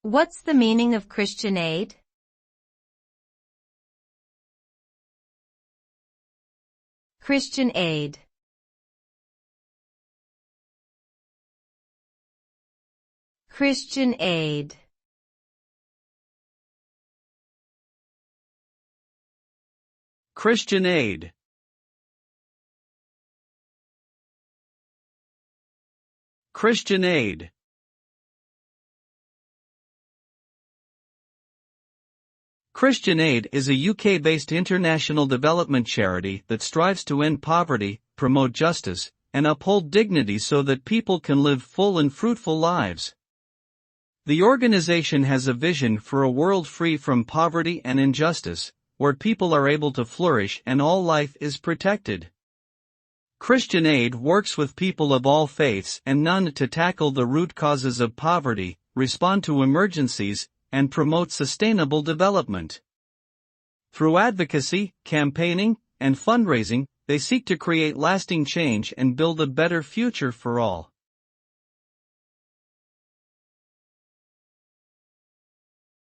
What's the meaning of Christian aid? Christian aid. Christian aid. Christian aid. Christian aid. Christian Aid is a UK-based international development charity that strives to end poverty, promote justice, and uphold dignity so that people can live full and fruitful lives. The organization has a vision for a world free from poverty and injustice, where people are able to flourish and all life is protected. Christian Aid works with people of all faiths and none to tackle the root causes of poverty, respond to emergencies, and promote sustainable development. Through advocacy, campaigning, and fundraising, they seek to create lasting change and build a better future for all.